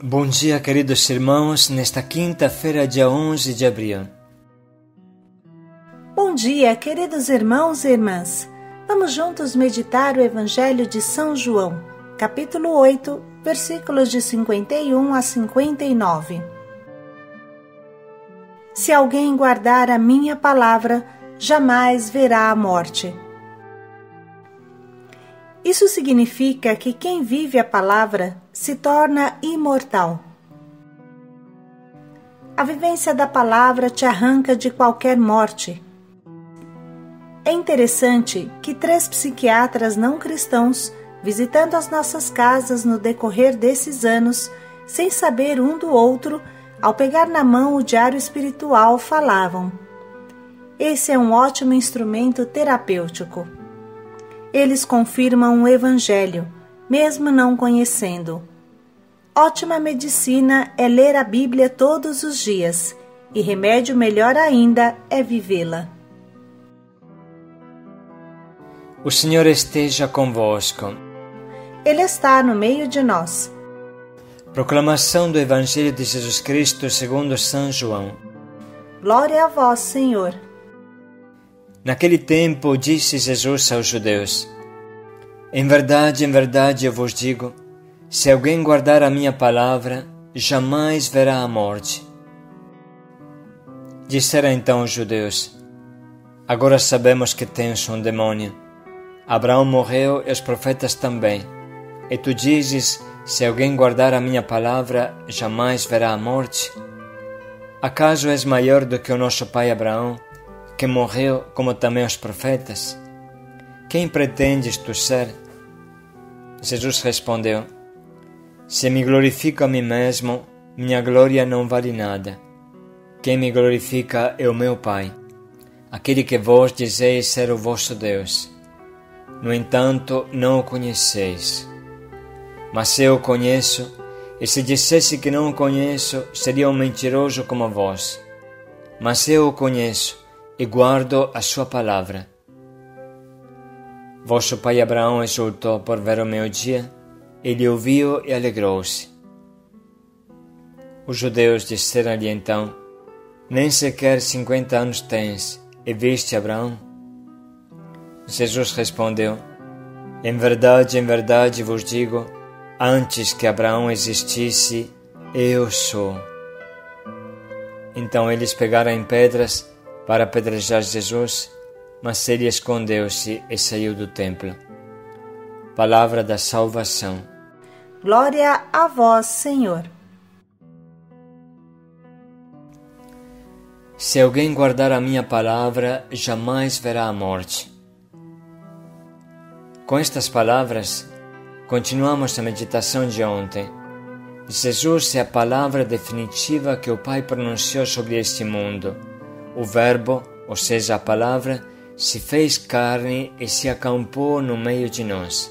Bom dia, queridos irmãos, nesta quinta-feira, dia 11 de abril. Bom dia, queridos irmãos e irmãs. Vamos juntos meditar o Evangelho de São João, capítulo 8, versículos de 51 a 59. Se alguém guardar a minha palavra, jamais verá a morte. Isso significa que quem vive a palavra se torna imortal. A vivência da palavra te arranca de qualquer morte. É interessante que 3 psiquiatras não cristãos, visitando as nossas casas no decorrer desses anos, sem saber um do outro, ao pegar na mão o diário espiritual, falavam: esse é um ótimo instrumento terapêutico. Eles confirmam o Evangelho, mesmo não conhecendo. Ótima medicina é ler a Bíblia todos os dias, e remédio melhor ainda é vivê-la. O Senhor esteja convosco. Ele está no meio de nós. Proclamação do Evangelho de Jesus Cristo segundo São João. Glória a vós, Senhor. Naquele tempo disse Jesus aos judeus: em verdade eu vos digo, se alguém guardar a minha palavra, jamais verá a morte. Disseram então os judeus: agora sabemos que tens um demônio. Abraão morreu e os profetas também. E tu dizes, se alguém guardar a minha palavra, jamais verá a morte? Acaso és maior do que o nosso pai Abraão, que morreu como também os profetas? Quem pretendes tu ser? Jesus respondeu: se me glorifico a mim mesmo, minha glória não vale nada. Quem me glorifica é o meu Pai, aquele que vós dizeis ser o vosso Deus. No entanto, não o conheceis. Mas eu o conheço, e se dissesse que não o conheço, seria um mentiroso como vós. Mas eu o conheço, e guardo a sua palavra. Vosso pai Abraão exultou por ver o meu dia, ele o viu e alegrou-se. Os judeus disseram-lhe então: nem sequer 50 anos tens, e viste Abraão? Jesus respondeu: em verdade vos digo, antes que Abraão existisse, eu sou. Então eles pegaram em pedras para apedrejar Jesus, mas ele escondeu-se e saiu do templo. Palavra da salvação. Glória a vós, Senhor. Se alguém guardar a minha palavra, jamais verá a morte. Com estas palavras, continuamos a meditação de ontem. Jesus é a palavra definitiva que o Pai pronunciou sobre este mundo. O Verbo, ou seja, a palavra, se fez carne e se acampou no meio de nós.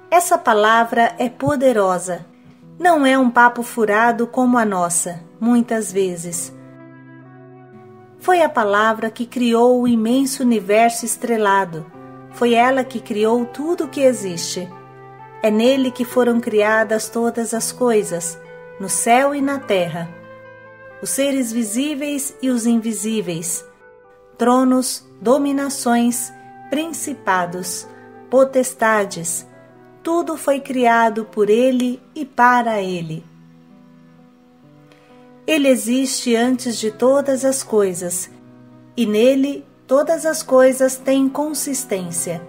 Essa palavra é poderosa. Não é um papo furado como a nossa, muitas vezes. Foi a palavra que criou o imenso universo estrelado. Foi ela que criou tudo o que existe. É nele que foram criadas todas as coisas, no céu e na terra. Os seres visíveis e os invisíveis, tronos, dominações, principados, potestades, tudo foi criado por Ele e para Ele. Ele existe antes de todas as coisas, e nele todas as coisas têm consistência.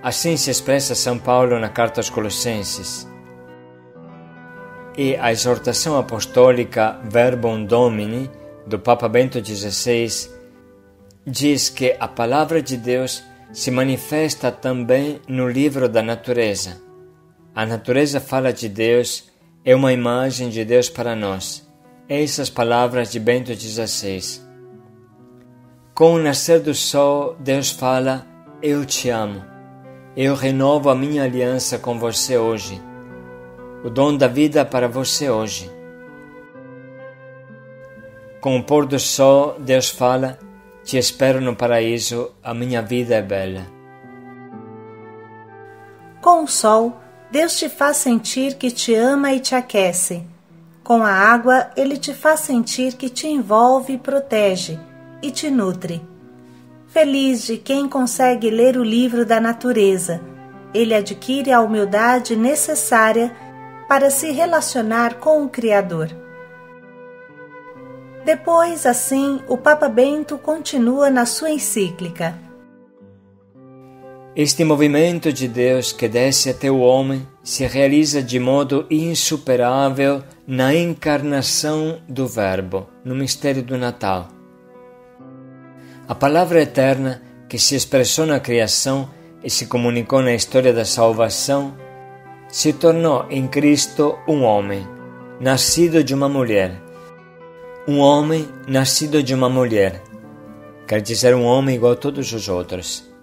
Assim se expressa São Paulo na carta aos Colossenses. E a exortação apostólica Verbum Domini, do Papa Bento XVI, diz que a palavra de Deus se manifesta também no livro da natureza. A natureza fala de Deus, é uma imagem de Deus para nós. Essas palavras de Bento XVI. Com o nascer do sol, Deus fala: eu te amo. Eu renovo a minha aliança com você hoje. O dom da vida para você hoje. Com o pôr do sol, Deus fala: te espero no paraíso, a minha vida é bela. Com o sol, Deus te faz sentir que te ama e te aquece. Com a água, Ele te faz sentir que te envolve e protege, e te nutre. Feliz de quem consegue ler o livro da natureza. Ele adquire a humildade necessária para se relacionar com o Criador. Depois, assim, o Papa Bento continua na sua encíclica. Este movimento de Deus que desce até o homem se realiza de modo insuperável na encarnação do Verbo, no mistério do Natal. A palavra eterna que se expressou na criação e se comunicou na história da salvação se tornou em Cristo um homem, nascido de uma mulher. Um homem nascido de uma mulher, quer dizer um homem igual a todos os outros.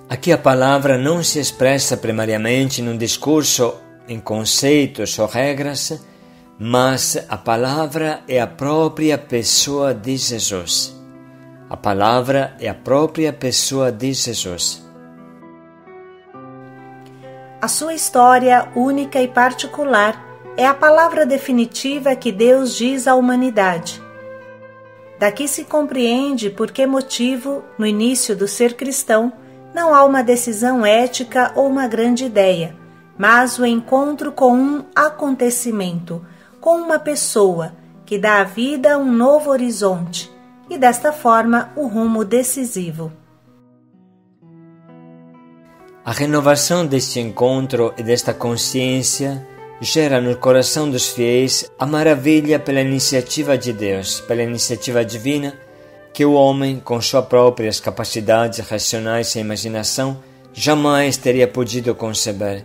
Aqui a palavra não se expressa primariamente num discurso em conceitos ou regras, mas a palavra é a própria pessoa de Jesus. A palavra é a própria pessoa de Jesus. A sua história única e particular é a palavra definitiva que Deus diz à humanidade. Daqui se compreende por que motivo, no início do ser cristão, não há uma decisão ética ou uma grande ideia, mas o encontro com um acontecimento, com uma pessoa, que dá à vida um novo horizonte e, desta forma, o rumo decisivo. A renovação deste encontro e desta consciência gera no coração dos fiéis a maravilha pela iniciativa de Deus, pela iniciativa divina, que o homem, com suas próprias capacidades racionais e imaginação, jamais teria podido conceber.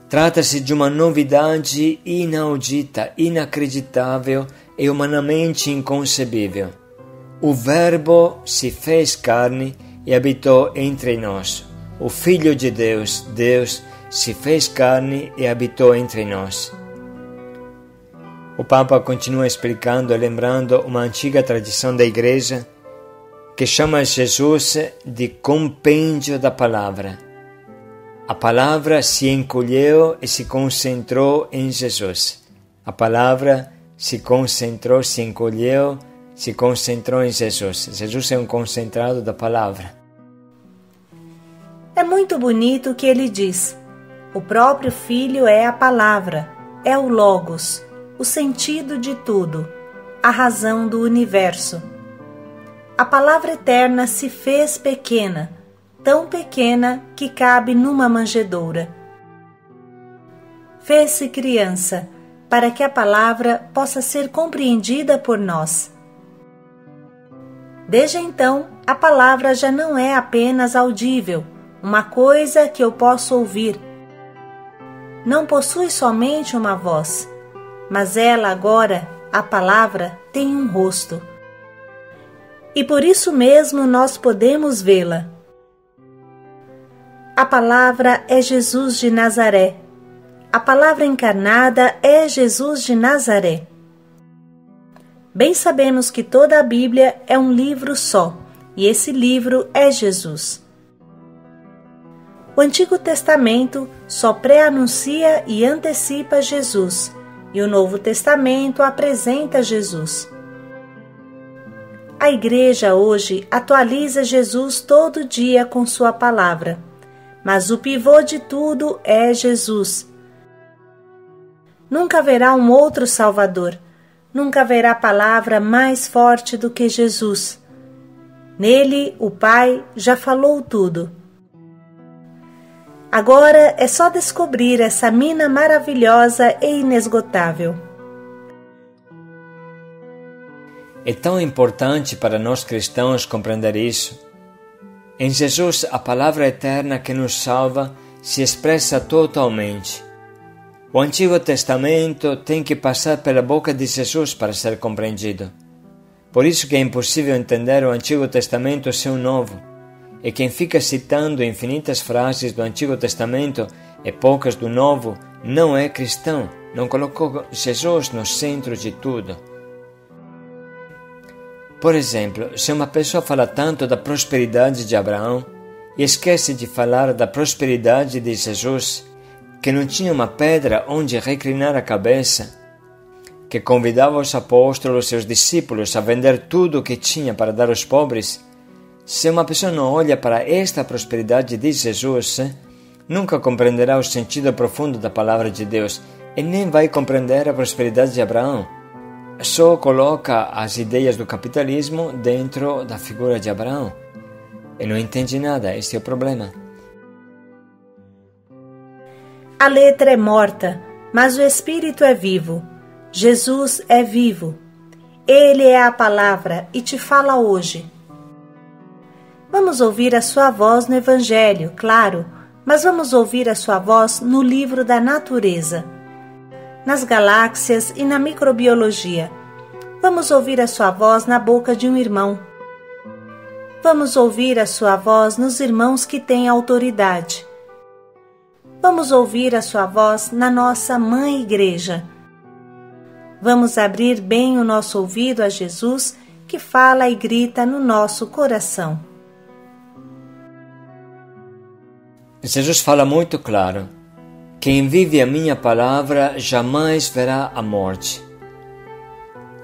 Trata-se de uma novidade inaudita, inacreditável e humanamente inconcebível. O Verbo se fez carne e habitou entre nós. O Filho de Deus, Deus, se fez carne e habitou entre nós. O Papa continua explicando e lembrando uma antiga tradição da Igreja que chama Jesus de compêndio da palavra. A palavra se encolheu e se concentrou em Jesus. A palavra se concentrou, se encolheu, se concentrou em Jesus. Jesus é um concentrado da palavra. É muito bonito o que ele diz. O próprio Filho é a palavra, é o Logos, o sentido de tudo, a razão do universo. A palavra eterna se fez pequena, tão pequena que cabe numa manjedoura. Fez-se criança, para que a palavra possa ser compreendida por nós. Desde então, a palavra já não é apenas audível, uma coisa que eu posso ouvir. Não possui somente uma voz, mas ela agora, a palavra, tem um rosto. E por isso mesmo nós podemos vê-la. A palavra é Jesus de Nazaré. A palavra encarnada é Jesus de Nazaré. Bem sabemos que toda a Bíblia é um livro só, e esse livro é Jesus. O Antigo Testamento só pré-anuncia e antecipa Jesus, e o Novo Testamento apresenta Jesus. A Igreja hoje atualiza Jesus todo dia com sua palavra, mas o pivô de tudo é Jesus. Nunca haverá um outro Salvador, nunca haverá palavra mais forte do que Jesus. Nele, o Pai já falou tudo. Agora é só descobrir essa mina maravilhosa e inesgotável. É tão importante para nós cristãos compreender isso. Em Jesus, a palavra eterna que nos salva se expressa totalmente. O Antigo Testamento tem que passar pela boca de Jesus para ser compreendido. Por isso que é impossível entender o Antigo Testamento sem o Novo. E quem fica citando infinitas frases do Antigo Testamento e poucas do Novo não é cristão, não colocou Jesus no centro de tudo. Por exemplo, se uma pessoa fala tanto da prosperidade de Abraão e esquece de falar da prosperidade de Jesus, que não tinha uma pedra onde reclinar a cabeça, que convidava os apóstolos e os discípulos a vender tudo o que tinha para dar aos pobres. Se uma pessoa não olha para esta prosperidade de Jesus, nunca compreenderá o sentido profundo da palavra de Deus e nem vai compreender a prosperidade de Abraão. Só coloca as ideias do capitalismo dentro da figura de Abraão e não entende nada. Este é o problema. A letra é morta, mas o espírito é vivo. Jesus é vivo. Ele é a palavra e te fala hoje. Vamos ouvir a sua voz no Evangelho, claro, mas vamos ouvir a sua voz no livro da natureza, nas galáxias e na microbiologia. Vamos ouvir a sua voz na boca de um irmão. Vamos ouvir a sua voz nos irmãos que têm autoridade. Vamos ouvir a sua voz na nossa Mãe Igreja. Vamos abrir bem o nosso ouvido a Jesus, que fala e grita no nosso coração. Jesus fala muito claro: quem vive a minha palavra jamais verá a morte.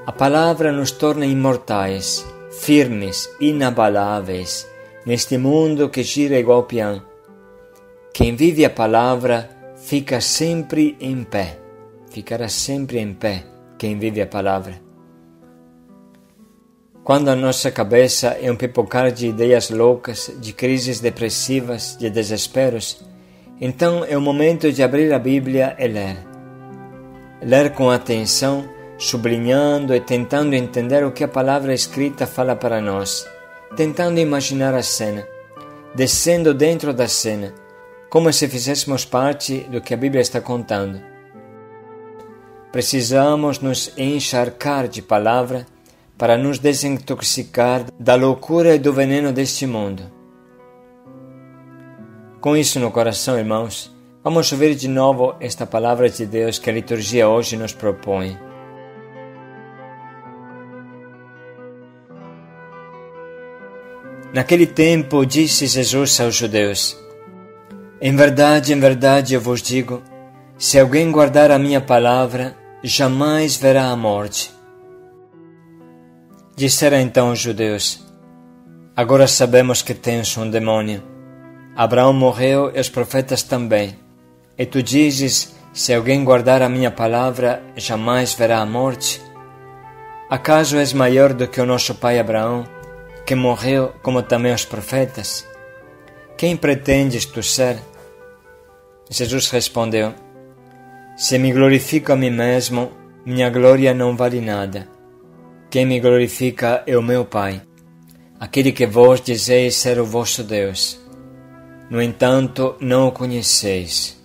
A palavra nos torna imortais, firmes, inabaláveis, neste mundo que gira igual peão. Quem vive a palavra fica sempre em pé, ficará sempre em pé, quem vive a palavra. Quando a nossa cabeça é um pipocar de ideias loucas, de crises depressivas, de desesperos, então é o momento de abrir a Bíblia e ler. Ler com atenção, sublinhando e tentando entender o que a palavra escrita fala para nós, tentando imaginar a cena, descendo dentro da cena, como se fizéssemos parte do que a Bíblia está contando. Precisamos nos encharcar de palavra para nos desintoxicar da loucura e do veneno deste mundo. Com isso no coração, irmãos, vamos ouvir de novo esta palavra de Deus que a liturgia hoje nos propõe. Naquele tempo disse Jesus aos judeus: em verdade, eu vos digo, se alguém guardar a minha palavra, jamais verá a morte. Disseram então os judeus: agora sabemos que tens um demônio. Abraão morreu e os profetas também. E tu dizes, se alguém guardar a minha palavra, jamais verá a morte? Acaso és maior do que o nosso pai Abraão, que morreu como também os profetas? Quem pretendes tu ser? Jesus respondeu: se me glorifico a mim mesmo, minha glória não vale nada. Quem me glorifica é o meu Pai, aquele que vós dizeis ser o vosso Deus. No entanto, não o conheceis.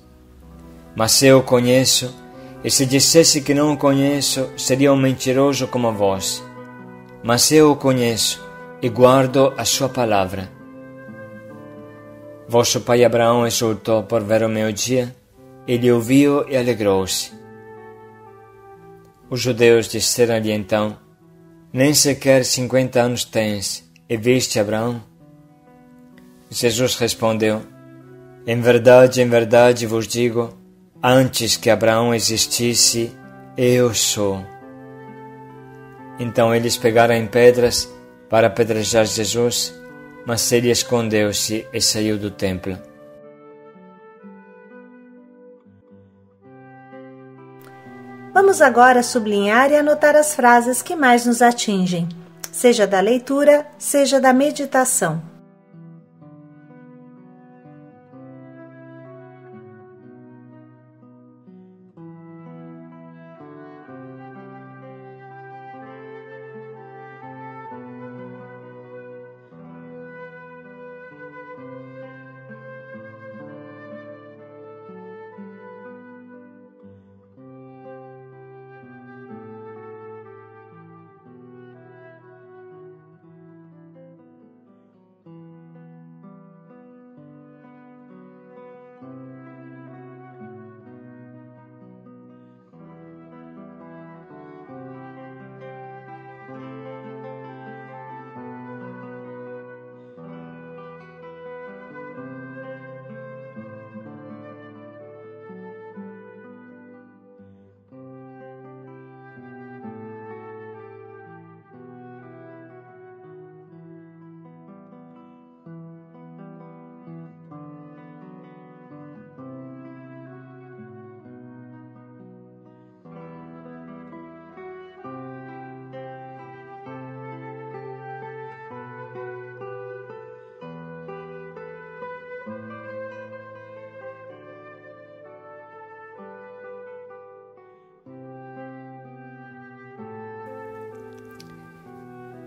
Mas eu o conheço, e se dissesse que não o conheço, seria um mentiroso como vós. Mas eu o conheço, e guardo a sua palavra. Vosso pai Abraão exultou por ver o meu dia, ele o viu e alegrou-se. Os judeus disseram-lhe então: nem sequer 50 anos tens, e viste Abraão? Jesus respondeu: em verdade vos digo, antes que Abraão existisse, eu sou. Então eles pegaram em pedras para apedrejar Jesus, mas ele escondeu-se e saiu do templo. Vamos agora sublinhar e anotar as frases que mais nos atingem, seja da leitura, seja da meditação.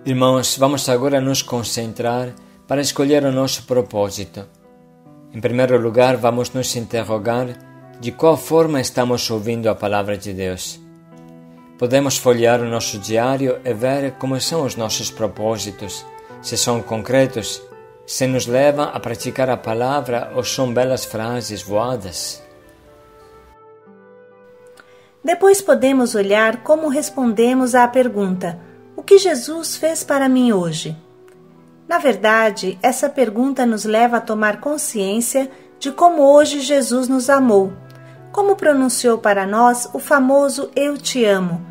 Irmãos, vamos agora nos concentrar para escolher o nosso propósito. Em primeiro lugar, vamos nos interrogar de qual forma estamos ouvindo a palavra de Deus. Podemos folhear o nosso diário e ver como são os nossos propósitos, se são concretos, se nos levam a praticar a palavra ou são belas frases voadas. Depois podemos olhar como respondemos à pergunta: o que Jesus fez para mim hoje? Na verdade, essa pergunta nos leva a tomar consciência de como hoje Jesus nos amou, como pronunciou para nós o famoso "Eu te amo".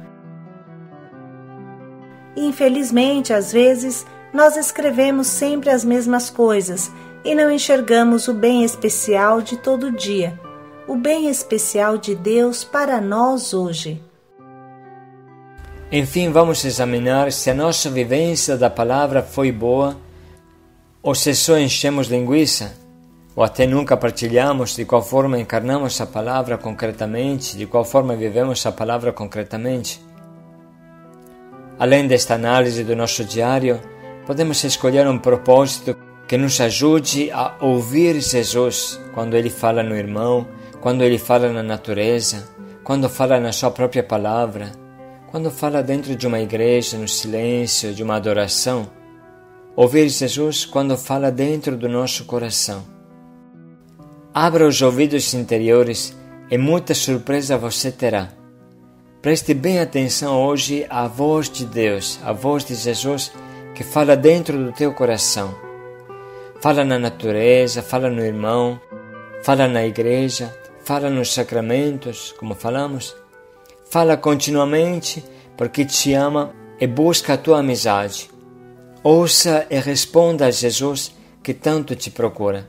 E, infelizmente, às vezes, nós escrevemos sempre as mesmas coisas e não enxergamos o bem especial de todo dia, o bem especial de Deus para nós hoje. Enfim, vamos examinar se a nossa vivência da palavra foi boa ou se só enchemos linguiça, ou até nunca partilhamos de qual forma encarnamos a palavra concretamente, de qual forma vivemos a palavra concretamente. Além desta análise do nosso diário, podemos escolher um propósito que nos ajude a ouvir Jesus quando Ele fala no irmão, quando Ele fala na natureza, quando fala na sua própria palavra, quando fala dentro de uma igreja, no silêncio, de uma adoração. Ouvir Jesus quando fala dentro do nosso coração. Abra os ouvidos interiores e muita surpresa você terá. Preste bem atenção hoje à voz de Deus, à voz de Jesus que fala dentro do teu coração. Fala na natureza, fala no irmão, fala na igreja, fala nos sacramentos, como falamos. Fala continuamente porque te ama e busca a tua amizade. Ouça e responda a Jesus que tanto te procura.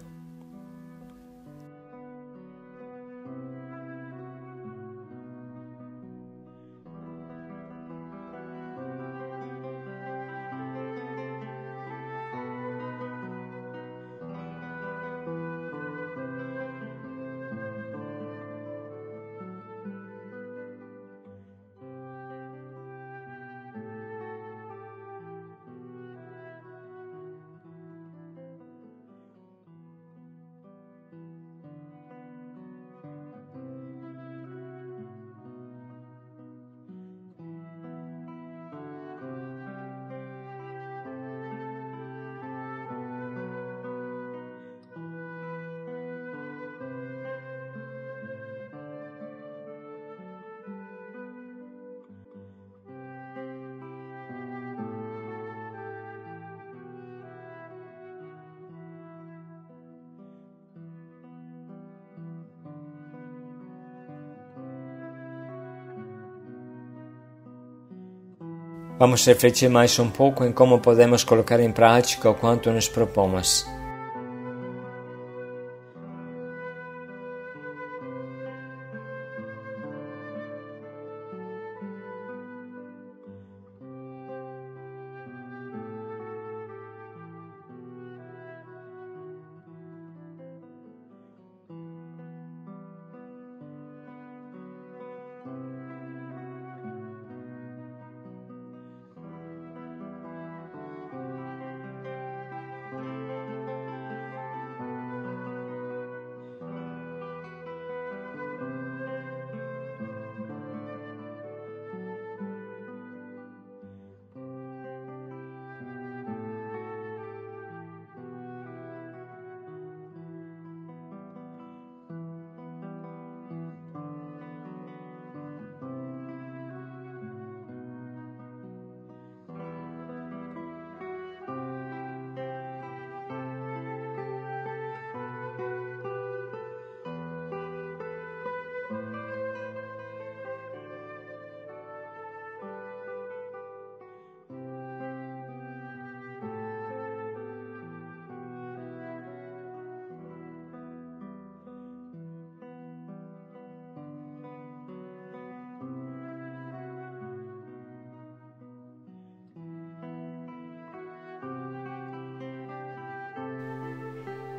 Vamos refletir mais um pouco em como podemos colocar em prática o quanto nos propomos.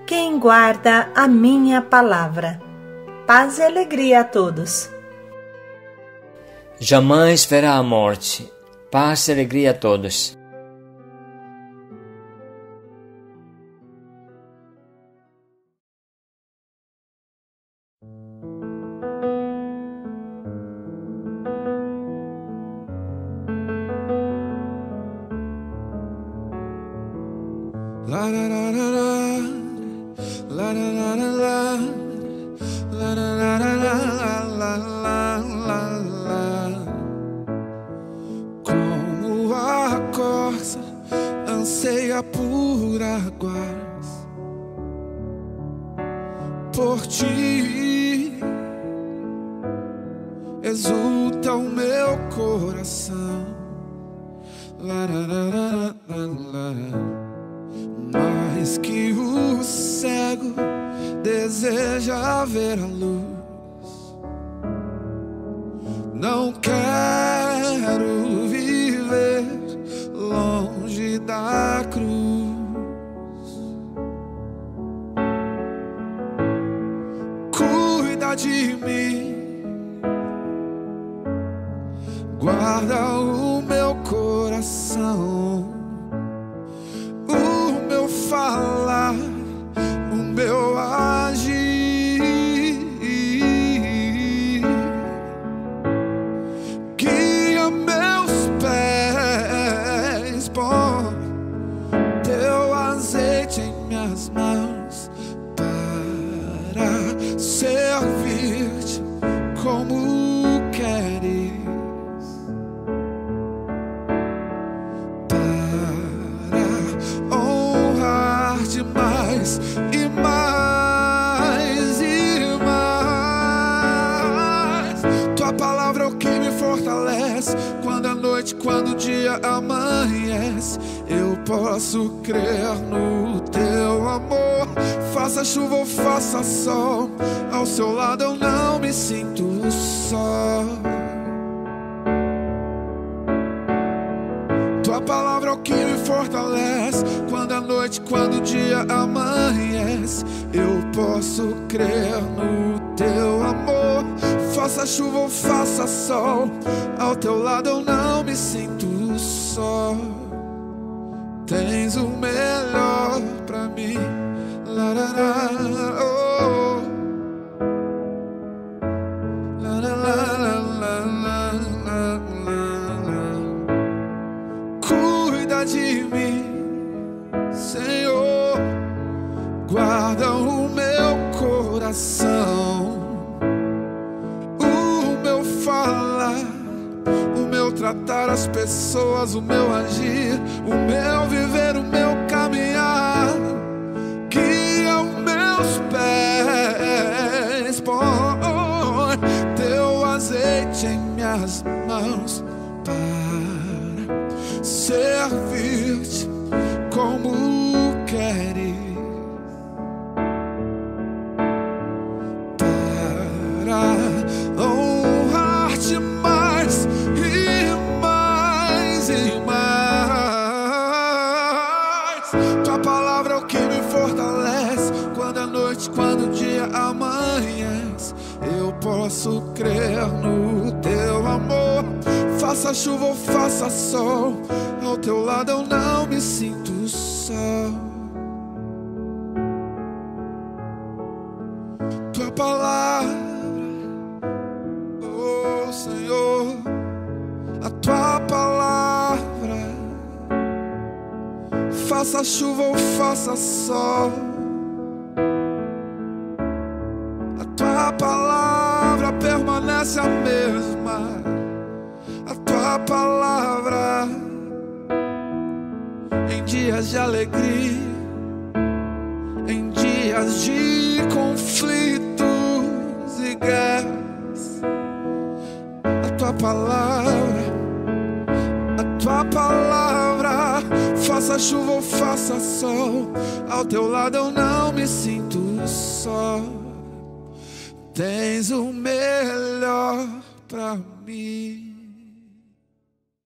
Quem guarda a minha palavra. Paz e alegria a todos. Jamais verá a morte. Paz e alegria a todos. Como a corça anseia por águas, por ti exulta o meu coração. Mais que o cego deseja ver a luz, não quero viver longe da cruz. Cuida de mim, guarda o meu coração, o meu falar, o meu agir. Guia meus pés, põe teu azeite em minhas mãos para servir-te como queres. Mais e mais e mais. Tua palavra é o que me fortalece. Quando a noite, quando o dia amanhece, eu posso crer no teu amor. Faça chuva ou faça sol, ao seu lado eu não me sinto só. Tua palavra é o que me fortalece. Quando a noite, quando o dia amanhece, eu posso crer no teu amor. Faça chuva ou faça sol, ao teu lado eu não me sinto só. Tens o melhor pra mim. Oh. Cuida de mim, Senhor, guarda o meu coração, o meu falar, o meu tratar as pessoas, o meu agir, o meu viver, o meu caminhar. Guia os meus pés, põe teu azeite em minhas mãos para servir-te como queres, para honrar-te mais e mais e mais. Tua palavra é o que me fortalece. Quando a noite, quando o dia amanhece, eu posso crer no teu amor. Faça chuva ou faça sol, ao teu lado eu não me sinto só. Tua palavra, oh Senhor, a tua palavra, faça chuva ou faça sol, a tua palavra permanece a mesma. A tua palavra em dias de alegria, em dias de conflitos e guerras. A tua palavra, faça chuva ou faça sol, ao teu lado eu não me sinto só. Tens o melhor pra mim.